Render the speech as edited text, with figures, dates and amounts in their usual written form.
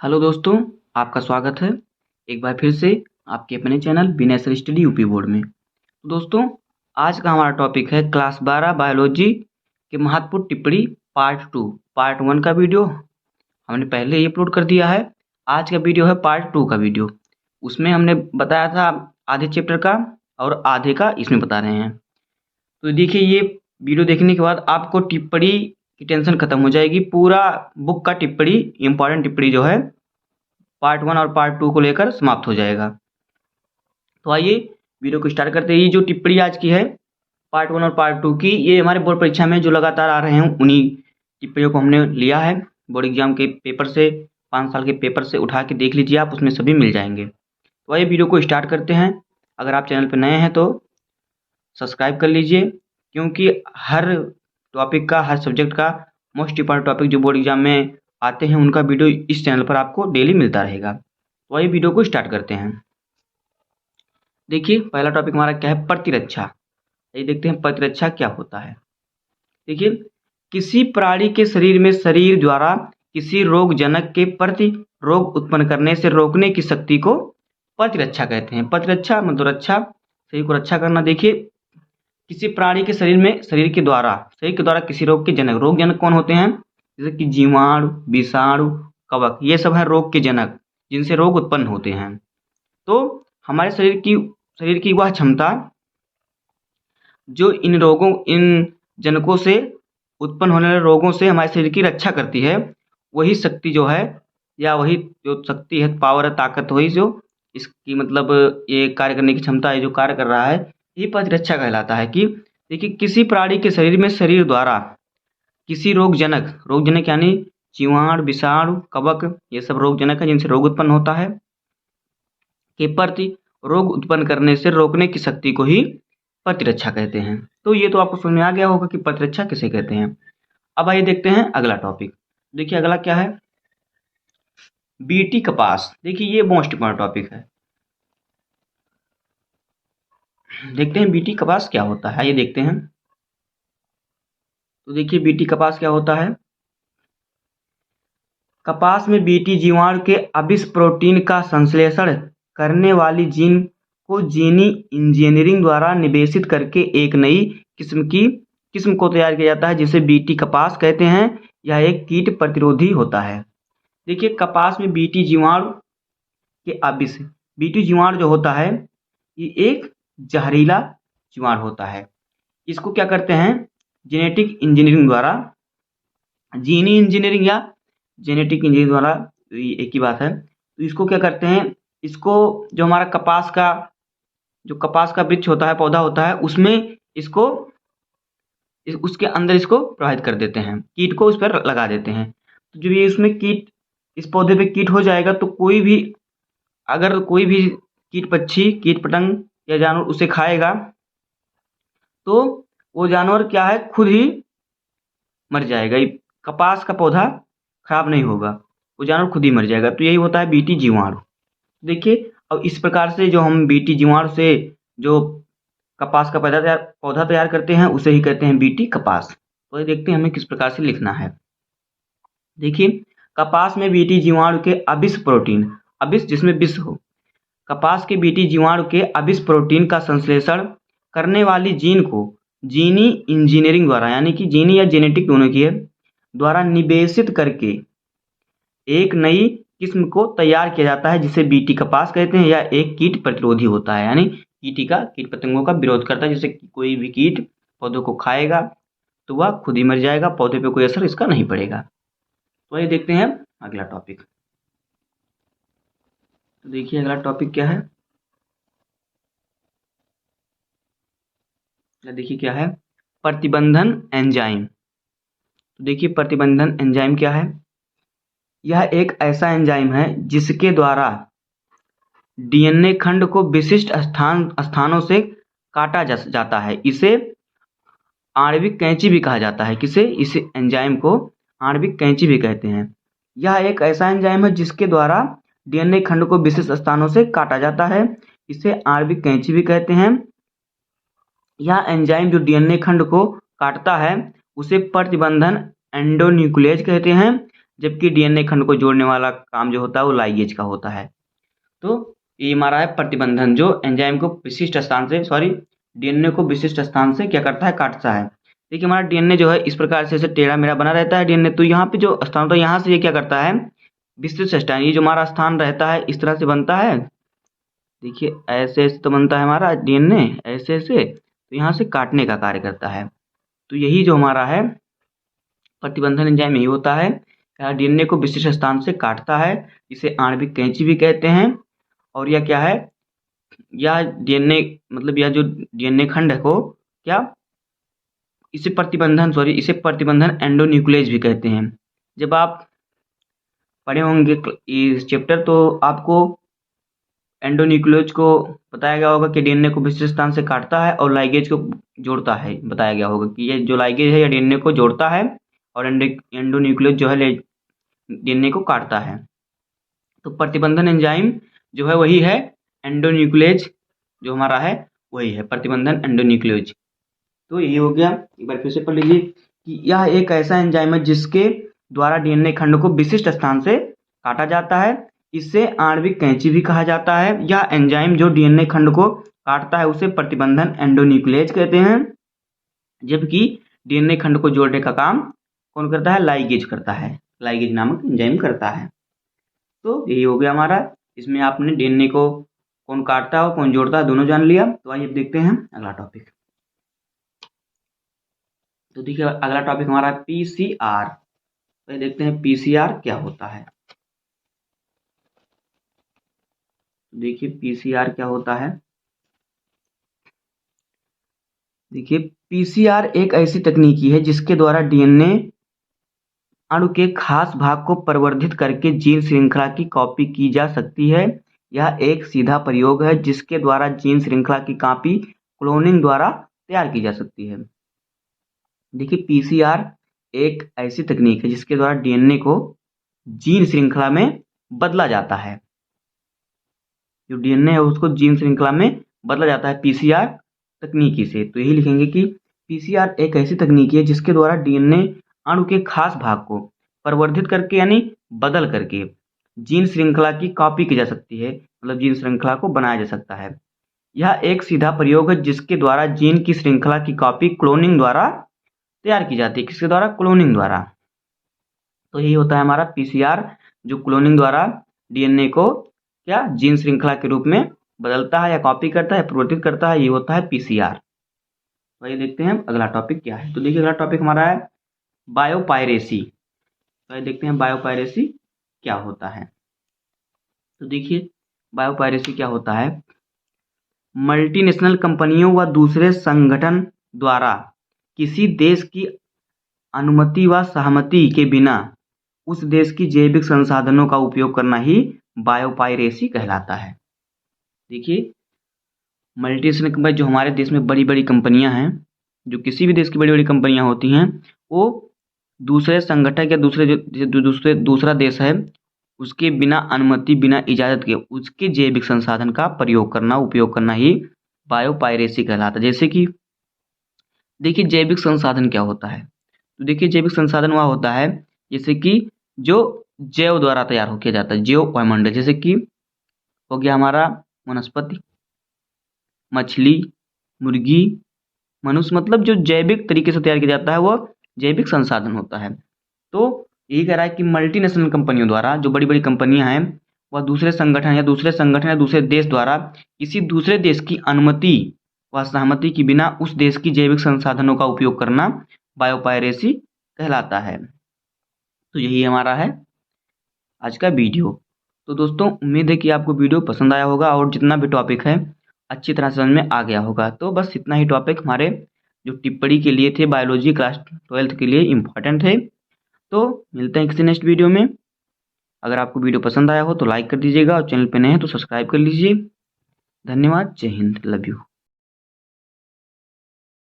Hello दोस्तों, आपका स्वागत है एक बार फिर से आपके अपने channel Binesar study UP board में। तो दोस्तों, आज का हमारा टॉपिक है क्लास 12 बायोलॉजी के महत्वपूर्ण टिप्पणी पार्ट 2। पार्ट 1 का वीडियो हमने पहले ही अपलोड कर दिया है। आज का वीडियो है पार्ट 2 का वीडियो। उसमें हमने बताया था आधे चैप्टर का और आधे का इसमें बता रहे हैं। तो देखिए, ये वीडियो देखने के बाद आपको टिप्पणी की टेंशन खत्म हो जाएगी। पूरा बुक का टिप्पणी, इंपॉर्टेंट टिप्पणी जो है पार्ट 1 और पार्ट 2 को लेकर समाप्त हो जाएगा। तो आइए वीडियो को स्टार्ट करते हैं। ये जो टिप्पणी आज की है पार्ट 1 और पार्ट 2 की, ये हमारे बोर्ड परीक्षा में जो लगातार आ रहे हैं उन्हीं टिप्पणियों को हमने लिया है। बोर्ड एग्जाम के पेपर से, 5 साल के पेपर से उठा के देख लीजिए आप, उसमें सभी मिल जाएंगे। तो आइए वीडियो को स्टार्ट करते हैं। अगर आप चैनल पर नए हैं तो सब्सक्राइब कर लीजिए, क्योंकि हर टॉपिक का, हर सब्जेक्ट का मोस्ट इंपॉर्टेंट टॉपिक जो बोर्ड एग्जाम में आते हैं उनका वीडियो इस चैनल पर आपको डेली मिलता रहेगा। तो आइए वीडियो को स्टार्ट करते हैं। देखिए, पहला टॉपिक हमारा क्या है, प्रतिरक्षा। ये देखते हैं प्रतिरक्षा क्या होता है। देखिए, किसी प्राणी के शरीर में शरीर द्वारा किसी रोगजनक के प्रति रोग उत्पन्न करने से रोकने की शक्ति को प्रतिरक्षा कहते हैं। प्रतिरक्षा मतलब रक्षा, शरीर को रक्षा करना। देखिए, किसी प्राणी के शरीर के द्वारा किसी रोग के जनक, रोग जनक कौन होते हैं, जैसे कि जीवाणु, विषाणु, कवक, ये सब है रोग के जनक जिनसे रोग उत्पन्न होते हैं। तो हमारे शरीर की वह क्षमता जो इन जनकों से उत्पन्न होने वाले रोगों से हमारे शरीर की रक्षा करती है, वही शक्ति जो है, या वही जो शक्ति है, पावर है, ताकत, वही जो इसकी मतलब ये कार्य करने की क्षमता है, जो कार्य कर रहा है, ये प्रतिरक्षा कहलाता है। कि देखिए, किसी प्राणी के शरीर में शरीर द्वारा किसी रोगजनक यानी जीवाणु, विषाणु, कवक, ये सब रोगजनक है जिनसे रोग उत्पन्न होता है, के प्रति रोग उत्पन्न करने से रोकने की शक्ति को ही प्रतिरक्षा कहते हैं। तो ये तो आपको समझ में आ गया होगा कि प्रतिरक्षा किसे कहते हैं। अब आइए देखते हैं अगला टॉपिक। देखिए, अगला क्या है, बीटी कपास। देखिए, ये मोस्ट इंपॉर्टेंट टॉपिक है। देखते हैं बीटी कपास क्या होता है, आइए देखते हैं। तो देखिए, बीटी कपास क्या होता है। कपास में बीटी जीवाणु के अबिस प्रोटीन का संश्लेषण करने वाली जीन को जीनी इंजीनियरिंग द्वारा निवेशित करके एक नई किस्म को तैयार किया जाता है, जिसे बीटी कपास कहते हैं। यह एक कीट प्रतिरोधी होता है। देखिए, कपास में बीटी जीवाणु के अबिस, बीटी जीवाणु जो होता है ये एक जहरीला जीवाणु होता है। इसको क्या करते हैं, जेनेटिक इंजीनियरिंग द्वारा, जीनी इंजीनियरिंग या जेनेटिक इंजीनियरिंग द्वारा, ये एक ही बात है। तो इसको क्या करते हैं, इसको जो हमारा कपास का वृक्ष होता है, पौधा होता है, उसमें उसके अंदर इसको प्रवाहित कर देते हैं, कीट को उस पर लगा देते हैं। तो जब ये उसमें कीट, इस पौधे पे कीट हो जाएगा, तो अगर कोई भी कीट पक्षी, कीट पतंग या जानवर उसे खाएगा, तो वो जानवर क्या है, खुद ही मर जाएगा। कपास का पौधा खराब नहीं होगा, वो जानवर खुद ही मर जाएगा। तो यही होता है बीटी जीवाणु। देखिए, अब इस प्रकार से जो हम बीटी जीवाणु से जो कपास का पौधा तैयार करते हैं, उसे ही कहते हैं बीटी कपास। तो ये देखते हैं हमें किस प्रकार से लिखना है। देखिए, कपास में बीटी जीवाणु के अबिस प्रोटीन, अबिस जिसमें विष हो, कपास के बीटी जीवाणु के अबिस प्रोटीन का संश्लेषण करने वाली जीन को जीनी इंजीनियरिंग द्वारा, यानी कि जीनी या जेनेटिक दोनों की है, द्वारा निवेशित करके एक नई किस्म को तैयार किया जाता है, जिसे बीटी कपास कहते हैं। यह एक कीट प्रतिरोधी होता है, यानी कीट पतंगों का विरोध करता है। जैसे कोई भी कीट पौधों को खाएगा तो वह खुद ही मर जाएगा, पौधे पे कोई असर इसका नहीं पड़ेगा। तो ये देखते हैं अगला टॉपिक। तो देखिए, अगला टॉपिक क्या है, देखिए क्या है, प्रतिबंधन एंजाइम। तो देखिए, प्रतिबंधन एंजाइम क्या है। यह एक ऐसा एंजाइम है जिसके द्वारा डीएनए खंड को विशिष्ट स्थानों से काटा जाता है। इसे आणविक कैंची भी कहा जाता है। इस एंजाइम को आणविक कैंची भी कहते हैं। यह एक ऐसा एंजाइम है जिसके द्वारा डीएनए खंड को विशिष्ट स्थानों से काटा जाता है। इसे आणविक कैंची भी कहते हैं। यह एंजाइम जो डीएनए खंड को काटता है, उसे प्रतिबंधन एंडोन्यूक्लियेज कहते हैं, जबकि डीएनए खंड को जोड़ने वाला काम जो होता है वो लाइगेज का होता है। तो ये हमारा है प्रतिबंधन, जो एंजाइम को विशिष्ट स्थान से डीएनए को विशिष्ट स्थान से क्या करता है, काटता है। देखिए हमारा डीएनए जो है इस प्रकार से ऐसे टेढ़ा मेढ़ा बना रहता है डीएनए, तो यहाँ पे जो स्थान होता है यहाँ से ये क्या करता है, विशिष्ट स्थान, ये जो हमारा स्थान रहता है इस तरह से बनता है। देखिए ऐसे ऐसे तो बनता है हमारा डीएनए, ऐसे ऐसे, तो यहाँ से काटने का कार्य करता है। तो यही जो हमारा है प्रतिबंधन एंजाइम यही होता है, डीएनए को विशिष्ट स्थान से काटता है, इसे आणविक कैंची भी कहते हैं। और यह क्या है, यह डीएनए मतलब यह जो डीएनए खंड को क्या, इसे प्रतिबंधन एंडोन्यूक्लियस भी कहते हैं। जब आप पढ़े होंगे इस चैप्टर तो आपको एंडोन्यूक्लियस को बताया गया होगा कि डीएनए को विशिष्ट स्थान से काटता है और लाइगेज को जोड़ता है। बताया गया होगा कि ये जो लाइगेज है ये डीएनए को जोड़ता है और एंडोन्यूक्लियस जो है डीएनए को काटता है। तो प्रतिबंधन एंजाइम जो है वही है एंडोन्यूक्लियस, जो हमारा है वही है प्रतिबंधन एंडोन्यूक्लियस। तो यही हो गया, एक बार फिर से पढ़ लीजिए कि यह एक ऐसा एंजाइम है जिसके द्वारा डीएनए खंड को विशिष्ट स्थान से काटा जाता है, इसे आणविक कैंची भी कहा जाता है। यह एंजाइम जो डीएनए खंड को काटता है उसे प्रतिबंधन एंडोन्यूक्लियस कहते हैं, जबकि डीएनए खंड को जोड़ने का काम कौन करता है, लाइगेज करता है, लाइगेज नामक एंजाइम करता है। तो यही हो गया हमारा, इसमें आपने डीएनए को कौन काटता है और कौन जोड़ता है दोनों जान लिया। तो आइए देखते हैं अगला टॉपिक। तो देखिए अगला टॉपिक हमारा है पीसीआर। तो देखते हैं पीसीआर क्या होता है। देखिए पीसीआर क्या होता है। देखिए पीसीआर एक ऐसी तकनीकी है जिसके द्वारा डीएनए अणु के खास भाग को परिवर्धित करके जीन श्रृंखला की कॉपी की जा सकती है। यह एक सीधा प्रयोग है जिसके द्वारा जीन श्रृंखला की कॉपी क्लोनिंग द्वारा तैयार की जा सकती है। देखिए पीसीआर एक ऐसी तकनीक है जिसके द्वारा डीएनए को जीन श्रृंखला में बदला जाता है। जो डीएनए है उसको जीन श्रृंखला में बदला जाता है पीसीआर तकनीकी से। तो यही लिखेंगे कि पीसीआर एक ऐसी तकनीकी है जिसके द्वारा डीएनए अणु के खास भाग को परिवर्धित करके यानी बदल करके जीन श्रृंखला की कॉपी की जा सकती है, मतलब जीन श्रृंखला को बनाया जा सकता है। यह एक सीधा प्रयोग है जिसके द्वारा जीन की श्रृंखला की कॉपी क्लोनिंग द्वारा तैयार की जाती है। किसके द्वारा, क्लोनिंग द्वारा। तो यही होता है हमारा पीसीआर, जो क्लोनिंग द्वारा डीएनए को क्या जीन श्रृंखला के रूप में बदलता है या कॉपी करता है, परिवर्तित करता है, ये होता है पीसीआर। तो ये देखते हैं अगला टॉपिक क्या है। तो देखिए अगला टॉपिक हमारा है बायोपायरेसी। तो ये देखते हैं बायोपायरेसी क्या होता है। तो देखिए बायोपायरेसी क्या होता है, मल्टीनेशनल कंपनियों व दूसरे संगठन द्वारा किसी देश की अनुमति व सहमति के बिना उस देश की जैविक संसाधनों का उपयोग करना ही बायोपायरेसी कहलाता है। देखिए मल्टीनेशनल कंपनी जो हमारे देश में बड़ी बड़ी कंपनियां हैं, जो किसी भी देश की बड़ी बड़ी कंपनियां होती हैं, वो दूसरे संगठन या दूसरा देश है उसके बिना अनुमति बिना इजाज़त के उसके जैविक संसाधन का प्रयोग करना उपयोग करना ही बायोपायरेसी कहलाता है। जैसे कि देखिए जैविक संसाधन क्या होता है, तो देखिए जैविक संसाधन वह होता है जैसे कि जो जैव द्वारा तैयार हो किया जाता है, जैव वायुमंडल, जैसे कि हो गया हमारा वनस्पति, मछली, मुर्गी, मनुष्य, मतलब जो जैविक तरीके से तैयार किया जाता है वो जैविक संसाधन होता है। तो यही कह रहा है कि मल्टीनेशनल कंपनियों द्वारा जो बड़ी बड़ी कंपनियां हैं वह दूसरे संगठन या दूसरे देश द्वारा किसी दूसरे देश की अनुमति व सहमति के बिना उस देश की जैविक संसाधनों का उपयोग करना बायोपायरेसी कहलाता है। तो यही हमारा है आज का वीडियो। तो दोस्तों उम्मीद है कि आपको वीडियो पसंद आया होगा और जितना भी टॉपिक है अच्छी तरह समझ में आ गया होगा। तो बस इतना ही टॉपिक हमारे जो टिप्पणी के लिए थे, बायोलॉजी क्लास 12th के लिए इम्पॉर्टेंट थे। तो मिलते हैं किसी नेक्स्ट वीडियो में। अगर आपको वीडियो पसंद आया हो तो लाइक कर दीजिएगा और चैनल पे नए हैं तो सब्सक्राइब कर लीजिए। धन्यवाद, जय हिंद, लव यू।